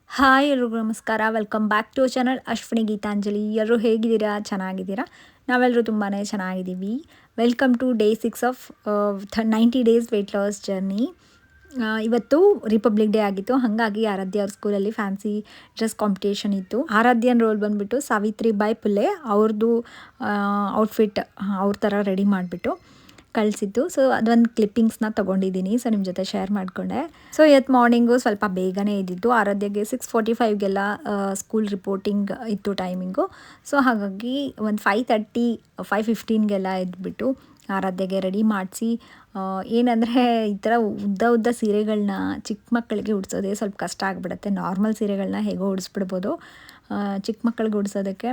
Hi ಎಲ್ರಿಗೂ ನಮಸ್ಕಾರ. Welcome back to channel Ashwini Geetanjali. ಎಲ್ಲರೂ ಹೇಗಿದ್ದೀರಾ? ಚೆನ್ನಾಗಿದ್ದೀರಾ? ನಾವೆಲ್ಲರೂ ತುಂಬಾ ಚೆನ್ನಾಗಿದ್ದೀವಿ. Welcome to day 6 of 90 days weight loss journey. ಇವತ್ತು ರಿಪಬ್ಲಿಕ್ ಡೇ ಆಗಿತ್ತು, ಹಾಗಾಗಿ ಆರಾಧ್ಯ ಅವ್ರ ಸ್ಕೂಲಲ್ಲಿ ಫ್ಯಾನ್ಸಿ ಡ್ರೆಸ್ ಕಾಂಪಿಟೇಷನ್ ಇತ್ತು. ಆರಾಧ್ಯನ ರೋಲ್ ಬಂದುಬಿಟ್ಟು ಸಾವಿತ್ರಿ ಬಾಯಿ ಪುಲೆ. ಅವ್ರದ್ದು ಔಟ್ಫಿಟ್ ಅವ್ರ ಥರ ರೆಡಿ ಮಾಡಿಬಿಟ್ಟು ಕಳಿಸಿದ್ದು. ಸೊ ಅದೊಂದು ಕ್ಲಿಪ್ಪಿಂಗ್ಸ್ನ ತೊಗೊಂಡಿದ್ದೀನಿ, ಸೊ ನಿಮ್ಮ ಜೊತೆ ಶೇರ್ ಮಾಡಿಕೊಂಡೆ. ಸೊ ಇವತ್ತು ಮಾರ್ನಿಂಗು ಸ್ವಲ್ಪ ಬೇಗನೆ ಇದ್ದಿದ್ದು. ಆರಾಧ್ಯಗೆ 6:45ಗೆಲ್ಲ ಸ್ಕೂಲ್ ರಿಪೋರ್ಟಿಂಗ್ ಇತ್ತು ಟೈಮಿಂಗು. ಸೊ ಹಾಗಾಗಿ ಒಂದು 5:30 5:15ಗೆಲ್ಲ ಎದ್ಬಿಟ್ಟು ಆರಾಧ್ಯಗೆ ರೆಡಿ ಮಾಡಿಸಿ, ಏನಂದರೆ ಈ ಥರ ಉದ್ದ ಸೀರೆಗಳನ್ನ ಚಿಕ್ಕ ಮಕ್ಕಳಿಗೆ ಉಡ್ಸೋದೇ ಸ್ವಲ್ಪ ಕಷ್ಟ ಆಗಿಬಿಡುತ್ತೆ. ನಾರ್ಮಲ್ ಸೀರೆಗಳನ್ನ ಹೇಗೋ ಉಡಿಸ್ಬಿಡ್ಬೋದು, ಚಿಕ್ಕ ಮಕ್ಕಳಿಗೆ ಉಡ್ಸೋದಕ್ಕೆ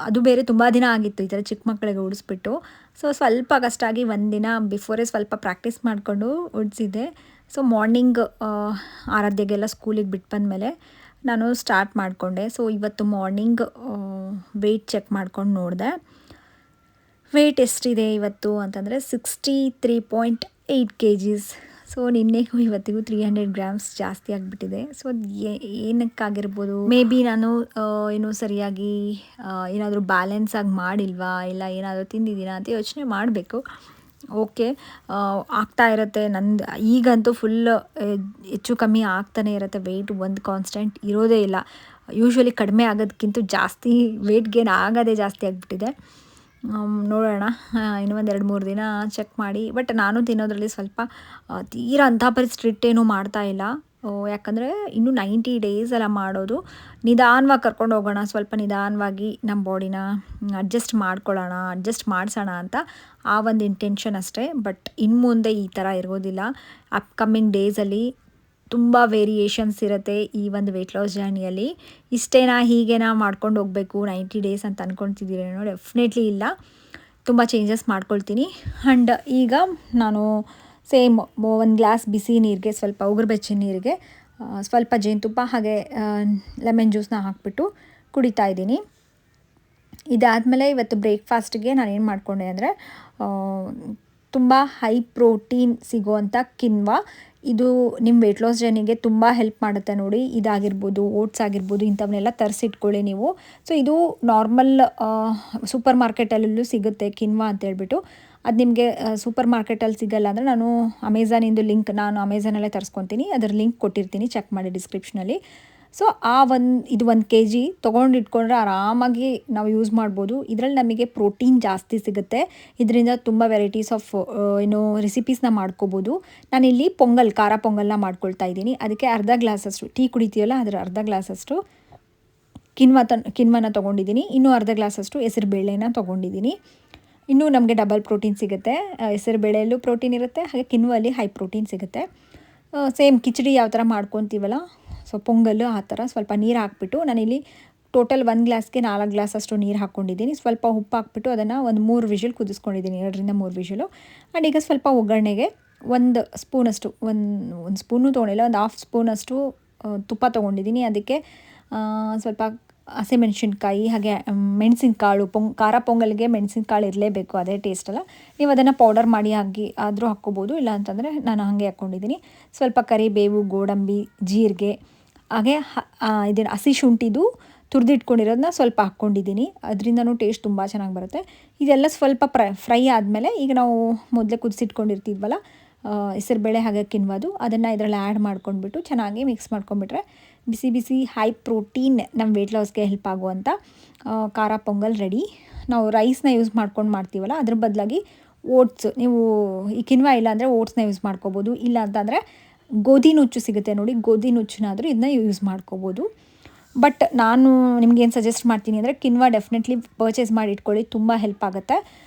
ಅದು ಬೇರೆ ತುಂಬ ದಿನ ಆಗಿತ್ತು ಈ ಥರ ಚಿಕ್ಕ ಮಕ್ಕಳಿಗೆ ಉಡಿಸ್ಬಿಟ್ಟು. ಸೊ ಸ್ವಲ್ಪ ಕಷ್ಟ ಆಗಿ ಒಂದಿನ ಬಿಫೋರೇ ಸ್ವಲ್ಪ ಪ್ರಾಕ್ಟೀಸ್ ಮಾಡಿಕೊಂಡು ಉಡಿಸಿದ್ದೆ. ಸೊ ಮಾರ್ನಿಂಗ್ ಆರಾಧ್ಯಗೆಲ್ಲ ಸ್ಕೂಲಿಗೆ ಬಿಟ್ಟು ಬಂದಮೇಲೆ ನಾನು ಸ್ಟಾರ್ಟ್ ಮಾಡಿಕೊಂಡೆ. ಸೊ ಇವತ್ತು ಮಾರ್ನಿಂಗ್ ವೆಯ್ಟ್ ಚೆಕ್ ಮಾಡ್ಕೊಂಡು ನೋಡಿದೆ. ವೆಯ್ಟ್ ಎಷ್ಟಿದೆ ಇವತ್ತು ಅಂತಂದರೆ 63.8 kgs. ಸೊ ನಿನ್ನೆಗೂ ಇವತ್ತಿಗೂ 300 grams ಜಾಸ್ತಿ ಆಗಿಬಿಟ್ಟಿದೆ. ಸೊ ಏನಕ್ಕಾಗಿರ್ಬೋದು, ಮೇ ಬಿ ನಾನು ಏನು ಸರಿಯಾಗಿ ಏನಾದರೂ ಬ್ಯಾಲೆನ್ಸಾಗಿ ಮಾಡಿಲ್ವಾ, ಇಲ್ಲ ಏನಾದರೂ ತಿಂದಿದ್ದೀನಾ ಅಂತ ಯೋಚನೆ ಮಾಡಬೇಕು. ಓಕೆ, ಆಗ್ತಾ ಇರುತ್ತೆ. ನಂದು ಈಗಂತೂ ಫುಲ್ ಹೆಚ್ಚು ಕಮ್ಮಿ ಆಗ್ತಾನೆ ಇರುತ್ತೆ. ವೆಯ್ಟ್ ಒಂದು ಕಾನ್ಸ್ಟೆಂಟ್ ಇರೋದೇ ಇಲ್ಲ. ಯೂಶ್ವಲಿ ಕಡಿಮೆ ಆಗೋದಕ್ಕಿಂತ ಜಾಸ್ತಿ ವೆಯ್ಟ್ ಗೇನ್ ಆಗೋದೇ ಜಾಸ್ತಿ ಆಗಿಬಿಟ್ಟಿದೆ. ನೋಡೋಣ, ಇನ್ನೂ ಒಂದು 2-3 ದಿನ ಚೆಕ್ ಮಾಡಿ. ಬಟ್ ನಾನು ತಿನ್ನೋದ್ರಲ್ಲಿ ಸ್ವಲ್ಪ ತೀರಾ ಅಂಥ ಪರಿ ಸ್ಟ್ರಿಕ್ಟ್ ಏನೂ ಮಾಡ್ತಾಯಿಲ್ಲ. ಯಾಕಂದರೆ ಇನ್ನೂ 90 ಡೇಸ್ ಎಲ್ಲ ಮಾಡೋದು. ನಿಧಾನವಾಗಿ ಕರ್ಕೊಂಡು ಹೋಗೋಣ, ಸ್ವಲ್ಪ ನಿಧಾನವಾಗಿ ನಮ್ಮ ಬಾಡಿನ ಅಡ್ಜಸ್ಟ್ ಮಾಡ್ಕೊಳ್ಳೋಣ, ಅಡ್ಜಸ್ಟ್ ಮಾಡಿಸೋಣ ಅಂತ ಆ ಒಂದು ಇಂಟೆನ್ಷನ್ ಅಷ್ಟೇ. ಬಟ್ ಇನ್ನು ಮುಂದೆ ಈ ಥರ ಇರೋದಿಲ್ಲ. ಅಪ್ಕಮಿಂಗ್ ಡೇಸಲ್ಲಿ ತುಂಬ ವೇರಿಯೇಷನ್ಸ್ ಇರುತ್ತೆ ಈ ಒಂದು ವೆಯ್ಟ್ ಲಾಸ್ ಜರ್ನಿಯಲ್ಲಿ. ಇಷ್ಟೇನಾ, ಹೀಗೇನಾ ಮಾಡ್ಕೊಂಡು ಹೋಗಬೇಕು 90 ಡೇಸ್ ಅಂತ ಅಂದ್ಕೊಳ್ತಿದ್ದೀರೇನೋ? ಡೆಫಿನೆಟ್ಲಿ ಇಲ್ಲ, ತುಂಬ ಚೇಂಜಸ್ ಮಾಡ್ಕೊಳ್ತೀನಿ. ಆ್ಯಂಡ್ ಈಗ ನಾನು ಸೇಮ್ ಒಂದು ಗ್ಲಾಸ್ ಬಿಸಿ ನೀರಿಗೆ, ಸ್ವಲ್ಪ ಉಗುರು ಬೆಚ್ಚ ನೀರಿಗೆ ಸ್ವಲ್ಪ ಜೇನುತುಪ್ಪ ಹಾಗೆ ಲೆಮನ್ ಜ್ಯೂಸನ್ನ ಹಾಕಿಬಿಟ್ಟು ಕುಡಿತಾ ಇದ್ದೀನಿ. ಇದಾದಮೇಲೆ ಇವತ್ತು ಬ್ರೇಕ್ಫಾಸ್ಟ್ಗೆ ನಾನೇನು ಮಾಡಿಕೊಂಡೆ ಅಂದರೆ, ತುಂಬ ಹೈ ಪ್ರೋಟೀನ್ ಸಿಗೋವಂಥ ಕಿನ್ವಾ. ಇದು ನಿಮ್ಮ ವೆಯ್ಟ್ ಲಾಸ್ ಜರ್ನಿಗೆ ತುಂಬ ಹೆಲ್ಪ್ ಮಾಡುತ್ತೆ ನೋಡಿ. ಇದಾಗಿರ್ಬೋದು, ಓಟ್ಸ್ ಆಗಿರ್ಬೋದು, ಇಂಥವನ್ನೆಲ್ಲ ತರಿಸಿಟ್ಕೊಳ್ಳಿ ನೀವು. ಸೊ ಇದು ನಾರ್ಮಲ್ ಸೂಪರ್ ಮಾರ್ಕೆಟಲ್ಲೂ ಸಿಗುತ್ತೆ ಕಿನ್ವಾ ಅಂತ ಹೇಳ್ಬಿಟ್ಟು. ಅದು ನಿಮಗೆ ಸೂಪರ್ ಮಾರ್ಕೆಟಲ್ಲಿ ಸಿಗಲ್ಲ ಅಂದರೆ ನಾನು ಅಮೆಝಾನಿಂದು ಲಿಂಕ್, ನಾನು ಅಮೆಝಾನಲ್ಲೇ ತರಿಸ್ಕೊತೀನಿ, ಅದರ ಲಿಂಕ್ ಕೊಟ್ಟಿರ್ತೀನಿ, ಚೆಕ್ ಮಾಡಿ ಡಿಸ್ಕ್ರಿಪ್ಷನಲ್ಲಿ. ಸೊ ಇದು 1 kg ತೊಗೊಂಡಿಟ್ಕೊಂಡ್ರೆ ಆರಾಮಾಗಿ ನಾವು ಯೂಸ್ ಮಾಡ್ಬೋದು. ಇದರಲ್ಲಿ ನಮಗೆ ಪ್ರೋಟೀನ್ ಜಾಸ್ತಿ ಸಿಗುತ್ತೆ. ಇದರಿಂದ ತುಂಬ ವೆರೈಟೀಸ್ ಆಫ್ ರೆಸಿಪೀಸ್ನ ಮಾಡ್ಕೋಬೋದು. ನಾನಿಲ್ಲಿ ಖಾರ ಪೊಂಗಲ್ನ ಮಾಡ್ಕೊಳ್ತಾ ಇದ್ದೀನಿ. ಅದಕ್ಕೆ ಅರ್ಧ ಗ್ಲಾಸಷ್ಟು ಟೀ ಕುಡಿತೀವಲ್ಲ, ಅದರ ಅರ್ಧ ಗ್ಲಾಸಷ್ಟು ಕಿನ್ವನ ತೊಗೊಂಡಿದ್ದೀನಿ. ಇನ್ನೂ ಅರ್ಧ ಗ್ಲಾಸಷ್ಟು ಹೆಸರು ಬೇಳೆನ ತೊಗೊಂಡಿದ್ದೀನಿ. ಇನ್ನೂ ನಮಗೆ ಡಬಲ್ ಪ್ರೋಟೀನ್ ಸಿಗುತ್ತೆ. ಹೆಸರು ಬೇಳೆಯಲ್ಲೂ ಪ್ರೋಟೀನ್ ಇರುತ್ತೆ, ಹಾಗೆ ಕಿನ್ವಲ್ಲಿ ಹೈ ಪ್ರೋಟೀನ್ ಸಿಗುತ್ತೆ. ಸೇಮ್ ಕಿಚಡಿ ಯಾವ ಥರ ಮಾಡ್ಕೊತೀವಲ್ಲ, ಸೊ ಪೊಂಗಲ್ಲು ಆ ಥರ ಸ್ವಲ್ಪ ನೀರು ಹಾಕ್ಬಿಟ್ಟು, ನಾನಿಲ್ಲಿ ಟೋಟಲ್ 1 ಗ್ಲಾಸ್ಗೆ 4 ಗ್ಲಾಸಷ್ಟು ನೀರು ಹಾಕ್ಕೊಂಡಿದ್ದೀನಿ. ಸ್ವಲ್ಪ ಉಪ್ಪು ಹಾಕ್ಬಿಟ್ಟು ಅದನ್ನು ಒಂದು 3 ವಿಷಲ್ ಕುದಿಸ್ಕೊಂಡಿದ್ದೀನಿ, 2-3 ವಿಷಲು. ಆ್ಯಂಡ್ ಈಗ ಸ್ವಲ್ಪ ಒಗ್ಗರಣೆಗೆ 1 ಸ್ಪೂನಷ್ಟು, ಒಂದು ಸ್ಪೂನು ತೊಗೊಂಡಿಲ್ಲ, ಒಂದು 1/2 ಸ್ಪೂನಷ್ಟು ತುಪ್ಪ ತೊಗೊಂಡಿದ್ದೀನಿ. ಅದಕ್ಕೆ ಸ್ವಲ್ಪ ಹಸಿಮೆಣ್ಸಿನ್ಕಾಯಿ ಹಾಗೆ ಮೆಣಸಿನಕಾಳು, ಖಾರ ಪೊಂಗಲ್ಗೆ ಮೆಣಸಿನಕಾಳು ಇರಲೇಬೇಕು, ಅದೇ ಟೇಸ್ಟಲ್ಲ. ನೀವು ಅದನ್ನು ಪೌಡರ್ ಮಾಡಿ ಆದರೂ ಹಾಕ್ಕೋಬೋದು, ಇಲ್ಲ ಅಂತಂದರೆ ನಾನು ಹಾಗೆ ಹಾಕ್ಕೊಂಡಿದ್ದೀನಿ. ಸ್ವಲ್ಪ ಕರಿಬೇವು, ಗೋಡಂಬಿ, ಜೀರಿಗೆ, ಹಾಗೆ ಇದನ್ನು ಹಸಿ ಶುಂಠಿದು ತುರಿದಿಟ್ಕೊಂಡಿರೋದನ್ನ ಸ್ವಲ್ಪ ಹಾಕ್ಕೊಂಡಿದ್ದೀನಿ. ಅದರಿಂದನೂ ಟೇಸ್ಟ್ ತುಂಬ ಚೆನ್ನಾಗಿ ಬರುತ್ತೆ. ಇದೆಲ್ಲ ಸ್ವಲ್ಪ ಫ್ರೈ ಆದಮೇಲೆ ಈಗ ನಾವು ಮೊದಲೇ ಕುದಿಸಿಟ್ಕೊಂಡಿರ್ತಿದ್ವಲ್ಲ ಹೆಸರುಬೇಳೆ ಹಾಗೆ ಕಿನ್ವಾದು, ಅದನ್ನು ಇದರಲ್ಲಿ ಆ್ಯಡ್ ಮಾಡ್ಕೊಂಡ್ಬಿಟ್ಟು ಚೆನ್ನಾಗಿ ಮಿಕ್ಸ್ ಮಾಡ್ಕೊಂಡ್ಬಿಟ್ರೆ ಬಿಸಿ ಬಿಸಿ ಹೈ ಪ್ರೋಟೀನ್ ನಮ್ಮ ವೆಯ್ಟ್ ಲಾಸ್ಗೆ ಹೆಲ್ಪ್ ಆಗುವಂಥ ಖಾರ ಪೊಂಗಲ್ ರೆಡಿ. ನಾವು ರೈಸ್ನ ಯೂಸ್ ಮಾಡ್ತೀವಲ್ಲ, ಅದ್ರ ಬದಲಾಗಿ ಓಟ್ಸ್, ನೀವು ಈ ಕಿನ್ವಾ ಇಲ್ಲ ಅಂದರೆ ಓಟ್ಸ್ನ ಯೂಸ್ ಮಾಡ್ಕೋಬೋದು. ಇಲ್ಲ ಅಂತಂದರೆ ಗೋಧಿ ನುಚ್ಚು ಸಿಗುತ್ತೆ ನೋಡಿ, ಗೋಧಿ ನುಚ್ಚನ್ನಾದರೂ ಇದನ್ನ ಯೂಸ್ ಮಾಡ್ಕೋಬೋದು. ಬಟ್ ನಾನು ನಿಮ್ಗೇನು ಸಜೆಸ್ಟ್ ಮಾಡ್ತೀನಿ ಅಂದರೆ ಕಿನ್ವಾ ಡೆಫಿನೆಟ್ಲಿ ಪರ್ಚೇಸ್ ಮಾಡಿ ಇಟ್ಕೊಳ್ಳಿ, ತುಂಬ ಹೆಲ್ಪ್ ಆಗುತ್ತೆ.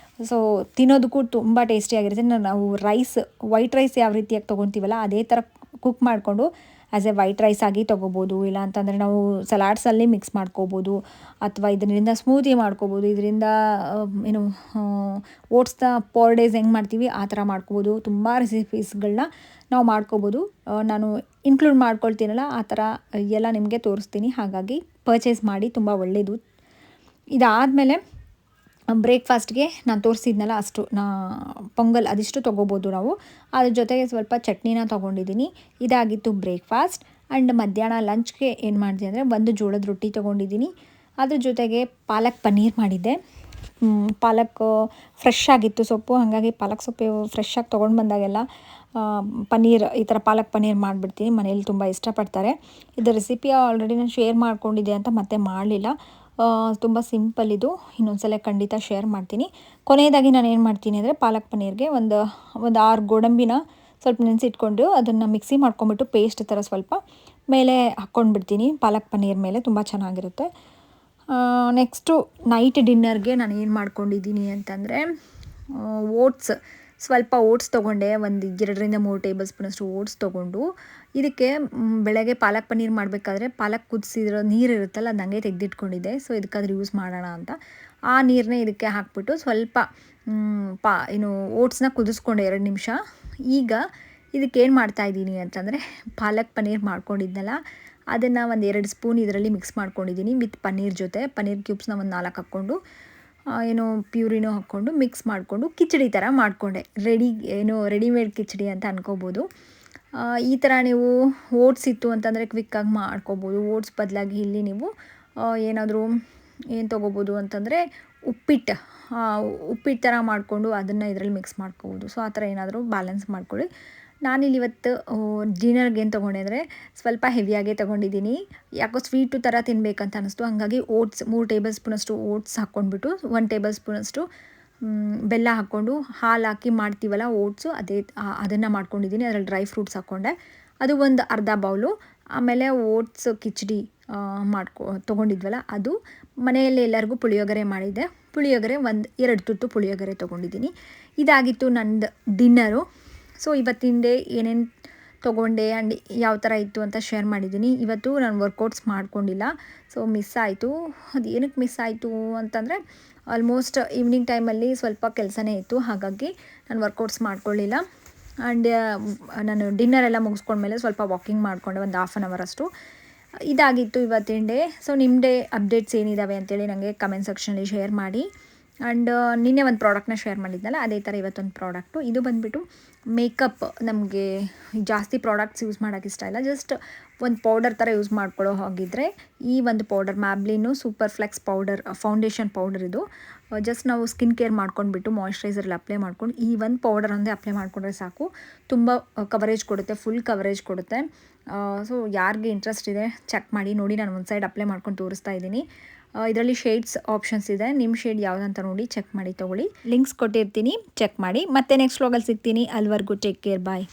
ಸೊ ತಿನ್ನೋದಕ್ಕೂ ತುಂಬ ಟೇಸ್ಟಿಯಾಗಿರುತ್ತೆ. ನಾವು ವೈಟ್ ರೈಸ್ ಯಾವ ರೀತಿಯಾಗಿ ತೊಗೊತೀವಲ್ಲ ಅದೇ ಥರ ಕುಕ್ ಮಾಡಿಕೊಂಡು ಆ್ಯಸ್ ಎ ವೈಟ್ ರೈಸ್ ಆಗಿ ತೊಗೋಬೋದು. ಇಲ್ಲ ಅಂತಂದರೆ ನಾವು ಸಲಾಡ್ಸಲ್ಲಿ ಮಿಕ್ಸ್ ಮಾಡ್ಕೋಬೋದು, ಅಥವಾ ಇದರಿಂದ ಸ್ಮೂತಿ ಮಾಡ್ಕೋಬೋದು. ಇದರಿಂದ ಓಟ್ಸ್ನ ಪೌಡರ್ಸ್ ಹೆಂಗೆ ಮಾಡ್ತೀವಿ ಆ ಥರ ಮಾಡ್ಕೋಬೋದು. ತುಂಬ ರೆಸಿಪೀಸ್ಗಳನ್ನ ನಾವು ಮಾಡ್ಕೋಬೋದು. ನಾನು ಇನ್ಕ್ಲೂಡ್ ಮಾಡ್ಕೊಳ್ತೀನಲ್ಲ ಆ ಥರ ಎಲ್ಲ ನಿಮಗೆ ತೋರಿಸ್ತೀನಿ, ಹಾಗಾಗಿ ಪರ್ಚೇಸ್ ಮಾಡಿ, ತುಂಬ ಒಳ್ಳೆಯದು. ಇದಾದಮೇಲೆ ಬ್ರೇಕ್ಫಾಸ್ಟ್ಗೆ ನಾನು ತೋರಿಸಿದ್ನಲ್ಲ ಅಷ್ಟು ಪೊಂಗಲ್ ಅದಿಷ್ಟು ತೊಗೋಬೋದು ನಾವು. ಅದ್ರ ಜೊತೆಗೆ ಸ್ವಲ್ಪ ಚಟ್ನಿನ ತೊಗೊಂಡಿದ್ದೀನಿ. ಇದಾಗಿತ್ತು ಬ್ರೇಕ್ಫಾಸ್ಟ್. ಆ್ಯಂಡ್ ಮಧ್ಯಾಹ್ನ ಲಂಚ್ಗೆ ಏನು ಮಾಡಿದೆ ಅಂದರೆ ಒಂದು ಜೋಳದ ರೊಟ್ಟಿ ತೊಗೊಂಡಿದ್ದೀನಿ, ಅದ್ರ ಜೊತೆಗೆ ಪಾಲಕ್ ಪನ್ನೀರ್ ಮಾಡಿದ್ದೆ. ಪಾಲಕ್ ಫ್ರೆಶ್ ಆಗಿತ್ತು ಸೊಪ್ಪು, ಹಾಗಾಗಿ ಪಾಲಕ್ ಸೊಪ್ಪು ಫ್ರೆಶ್ಶಾಗಿ ತೊಗೊಂಡು ಬಂದಾಗೆಲ್ಲ ಪನ್ನೀರ್ ಈ ಥರ ಪಾಲಕ್ ಪನ್ನೀರ್ ಮಾಡಿಬಿಡ್ತೀನಿ. ಮನೇಲಿ ತುಂಬ ಇಷ್ಟಪಡ್ತಾರೆ. ಇದರ ರೆಸಿಪಿ ಆಲ್ರೆಡಿ ನಾನು ಶೇರ್ ಮಾಡ್ಕೊಂಡಿದ್ದೆ ಅಂತ ಮತ್ತೆ ಮಾಡಲಿಲ್ಲ. ತುಂಬ ಸಿಂಪಲ್ ಇದು, ಇನ್ನೊಂದು ಸಲ ಖಂಡಿತ ಶೇರ್ ಮಾಡ್ತೀನಿ. ಕೊನೆಯದಾಗಿ ನಾನು ಏನು ಮಾಡ್ತೀನಿ ಅಂದರೆ ಪಾಲಕ್ ಪನ್ನೀರ್ಗೆ ಒಂದು 6 ಗೋಡಂಬಿನ ಸ್ವಲ್ಪ ನೆನೆಸಿಟ್ಕೊಂಡು ಅದನ್ನು ಮಿಕ್ಸಿ ಮಾಡ್ಕೊಂಬಿಟ್ಟು ಪೇಸ್ಟ್ ಥರ ಸ್ವಲ್ಪ ಮೇಲೆ ಹಾಕ್ಕೊಂಡ್ಬಿಡ್ತೀನಿ ಪಾಲಕ್ ಪನ್ನೀರ್ ಮೇಲೆ, ತುಂಬ ಚೆನ್ನಾಗಿರುತ್ತೆ. ನೆಕ್ಸ್ಟು ನೈಟ್ ಡಿನ್ನರ್ಗೆ ನಾನು ಏನು ಮಾಡ್ಕೊಂಡಿದ್ದೀನಿ ಅಂತಂದರೆ ಸ್ವಲ್ಪ ಓಟ್ಸ್ ತೊಗೊಂಡೆ, ಒಂದು 2-3 ಟೇಬಲ್ ಸ್ಪೂನಷ್ಟು ಓಟ್ಸ್ ತೊಗೊಂಡು ಇದಕ್ಕೆ ಬೆಳಗ್ಗೆ ಪಾಲಕ್ ಪನ್ನೀರ್ ಮಾಡಬೇಕಾದ್ರೆ ಪಾಲಕ್ ಕುದಿಸಿರೋ ನೀರು ಇರುತ್ತಲ್ಲ ಅದು ಹಂಗೆ ತೆಗೆದಿಟ್ಕೊಂಡಿದ್ದೆ. ಸೊ ಇದಕ್ಕಾದ್ರೂ ಯೂಸ್ ಮಾಡೋಣ ಅಂತ ಆ ನೀರನ್ನೇ ಇದಕ್ಕೆ ಹಾಕ್ಬಿಟ್ಟು ಸ್ವಲ್ಪ ಓಟ್ಸ್ನ ಕುದಿಸ್ಕೊಂಡೆ 2 ನಿಮಿಷ. ಈಗ ಇದಕ್ಕೇನು ಮಾಡ್ತಾಯಿದ್ದೀನಿ ಅಂತಂದರೆ ಪಾಲಕ್ ಪನ್ನೀರ್ ಮಾಡ್ಕೊಂಡಿದ್ನಲ್ಲ ಅದನ್ನು ಒಂದು 2 ಸ್ಪೂನ್ ಇದರಲ್ಲಿ ಮಿಕ್ಸ್ ಮಾಡ್ಕೊಂಡಿದ್ದೀನಿ ವಿತ್ ಪನ್ನೀರ್ ಜೊತೆ. ಪನ್ನೀರ್ ಕ್ಯೂಬ್ಸ್ನ ಒಂದು 4 ಹಾಕ್ಕೊಂಡು ಪ್ಯೂರಿನೂ ಹಾಕ್ಕೊಂಡು ಮಿಕ್ಸ್ ಮಾಡಿಕೊಂಡು ಕಿಚಡಿ ಥರ ಮಾಡಿಕೊಂಡೆ. ರೆಡಿಮೇಡ್ ಕಿಚಡಿ ಅಂತ ಅನ್ಕೋಬೋದು. ಈ ಥರ ನೀವು ಓಟ್ಸ್ ಇತ್ತು ಅಂತಂದರೆ ಕ್ವಿಕ್ಕಾಗಿ ಮಾಡ್ಕೋಬೋದು. ಓಟ್ಸ್ ಬದಲಾಗಿ ಇಲ್ಲಿ ನೀವು ಏನಾದರೂ ಏನು ತೊಗೋಬೋದು ಅಂತಂದರೆ ಉಪ್ಪಿಟ್ಟು ಥರ ಮಾಡಿಕೊಂಡು ಅದನ್ನು ಇದರಲ್ಲಿ ಮಿಕ್ಸ್ ಮಾಡ್ಕೋಬೋದು. ಸೊ ಆ ಥರ ಏನಾದರೂ ಬ್ಯಾಲೆನ್ಸ್ ಮಾಡ್ಕೊಳ್ಳಿ. ನಾನಿಲ್ಲಿ ಇವತ್ತು ಡಿನ್ನರ್ಗೆ ಏನು ತೊಗೊಂಡೆ ಅಂದರೆ ಸ್ವಲ್ಪ ಹೆವಿಯಾಗೇ ತೊಗೊಂಡಿದ್ದೀನಿ. ಯಾಕೋ ಸ್ವೀಟು ಥರ ತಿನ್ನಬೇಕಂತ ಅನ್ನಿಸ್ತು, ಹಾಗಾಗಿ 3 ಟೇಬಲ್ ಸ್ಪೂನಷ್ಟು ಓಟ್ಸ್ ಹಾಕ್ಕೊಂಡ್ಬಿಟ್ಟು 1 ಟೇಬಲ್ ಸ್ಪೂನಷ್ಟು ಬೆಲ್ಲ ಹಾಕ್ಕೊಂಡು ಹಾಲು ಹಾಕಿ ಮಾಡ್ತೀವಲ್ಲ ಓಟ್ಸು ಅದನ್ನು ಮಾಡ್ಕೊಂಡಿದ್ದೀನಿ. ಅದರಲ್ಲಿ ಡ್ರೈ ಫ್ರೂಟ್ಸ್ ಹಾಕ್ಕೊಂಡೆ, ಅದು ಒಂದು ಅರ್ಧ ಬೌಲು. ಆಮೇಲೆ ಓಟ್ಸ್ ಕಿಚಡಿ ತೊಗೊಂಡಿದ್ವಲ್ಲ ಅದು. ಮನೆಯಲ್ಲಿ ಎಲ್ಲರಿಗೂ ಪುಳಿಯೋಗರೆ ಮಾಡಿದ್ದೆ. ಪುಳಿಯೋಗರೆ 2 ತುತ್ತು ಪುಳಿಯೋಗರೆ ತೊಗೊಂಡಿದ್ದೀನಿ. ಇದಾಗಿತ್ತು ನಂದು ಡಿನ್ನರು. ಸೊ ಇವತ್ತಿನ ಡೇ ಏನೇನು ತೊಗೊಂಡೆ ಆ್ಯಂಡ್ ಯಾವ ಥರ ಇತ್ತು ಅಂತ ಶೇರ್ ಮಾಡಿದ್ದೀನಿ. ಇವತ್ತು ನಾನು ವರ್ಕೌಟ್ಸ್ ಮಾಡ್ಕೊಂಡಿಲ್ಲ, ಸೊ ಮಿಸ್ ಆಯಿತು. ಅದು ಏನಕ್ಕೆ ಮಿಸ್ ಆಯಿತು ಅಂತಂದರೆ ಆಲ್ಮೋಸ್ಟ್ ಈವ್ನಿಂಗ್ ಟೈಮಲ್ಲಿ ಸ್ವಲ್ಪ ಕೆಲಸನೇ ಇತ್ತು, ಹಾಗಾಗಿ ನಾನು ವರ್ಕೌಟ್ಸ್ ಮಾಡ್ಕೊಳ್ಳಿಲ್ಲ. ಆ್ಯಂಡ್ ನಾನು ಡಿನ್ನರೆಲ್ಲ ಮುಗಿಸ್ಕೊಂಡ್ಮೇಲೆ ಸ್ವಲ್ಪ ವಾಕಿಂಗ್ ಮಾಡಿಕೊಂಡೆ ಒಂದು 1/2 ಅವರ್ ಅಷ್ಟು. ಇದಾಗಿತ್ತು ಇವತ್ತಿನ ಡೇ. ಸೊ ನಿಮ್ಮ ಡೇ ಅಪ್ಡೇಟ್ಸ್ ಏನಿದ್ದಾವೆ ಅಂತೇಳಿ ನನಗೆ ಕಮೆಂಟ್ ಸೆಕ್ಷನಲ್ಲಿ ಶೇರ್ ಮಾಡಿ. ಆ್ಯಂಡ್ ನಿನ್ನೆ ಒಂದು ಪ್ರಾಡಕ್ಟ್ನ ಶೇರ್ ಮಾಡಿದ್ನಲ್ಲ ಅದೇ ಥರ ಇವತ್ತೊಂದು ಪ್ರಾಡಕ್ಟು. ಇದು ಬಂದುಬಿಟ್ಟು ಮೇಕಪ್. ನಮಗೆ ಜಾಸ್ತಿ ಪ್ರಾಡಕ್ಟ್ಸ್ ಯೂಸ್ ಮಾಡೋಕ್ಕೆ ಇಷ್ಟ ಇಲ್ಲ, ಜಸ್ಟ್ ಒಂದು ಪೌಡರ್ ಥರ ಯೂಸ್ ಮಾಡ್ಕೊಳ್ಳೋ ಹಾಗಿದ್ರೆ ಈ ಒಂದು powder Maybelline super flex powder foundation powder ಇದು. ಜಸ್ಟ್ ನಾವು ಸ್ಕಿನ್ ಕೇರ್ ಮಾಡ್ಕೊಂಡ್ಬಿಟ್ಟು ಮಾಯ್ಶ್ಚರೈಸರಲ್ಲಿ ಅಪ್ಲೈ ಮಾಡ್ಕೊಂಡು ಈ ಒಂದು ಪೌಡರ್ ಒಂದೇ ಅಪ್ಲೈ ಮಾಡಿಕೊಂಡ್ರೆ ಸಾಕು, ತುಂಬ ಕವರೇಜ್ ಕೊಡುತ್ತೆ, ಫುಲ್ ಕವರೇಜ್ ಕೊಡುತ್ತೆ. ಸೊ ಯಾರಿಗೆ ಇಂಟ್ರೆಸ್ಟ್ ಇದೆ ಚೆಕ್ ಮಾಡಿ ನೋಡಿ. ನಾನು ಒಂದು ಸೈಡ್ ಅಪ್ಲೈ ಮಾಡ್ಕೊಂಡು ತೋರಿಸ್ತಾ ಇದ್ದೀನಿ. ಇದರಲ್ಲಿ ಶೇಡ್ಸ್ ಆಪ್ಷನ್ಸ್ ಇದೆ, ನಿಮ್ಮ ಶೇಡ್ ಯಾವುದಂತ ನೋಡಿ ಚೆಕ್ ಮಾಡಿ ತೊಗೊಳ್ಳಿ. ಲಿಂಕ್ಸ್ ಕೊಟ್ಟಿರ್ತೀನಿ, ಚೆಕ್ ಮಾಡಿ. ಮತ್ತೆ ನೆಕ್ಸ್ಟ್ ವ್ಲಾಗಲ್ಲಿ ಸಿಗ್ತೀನಿ. ಅಲ್ಲಿವರೆಗೂ ಟೇಕ್ ಕೇರ್, ಬಾಯ್.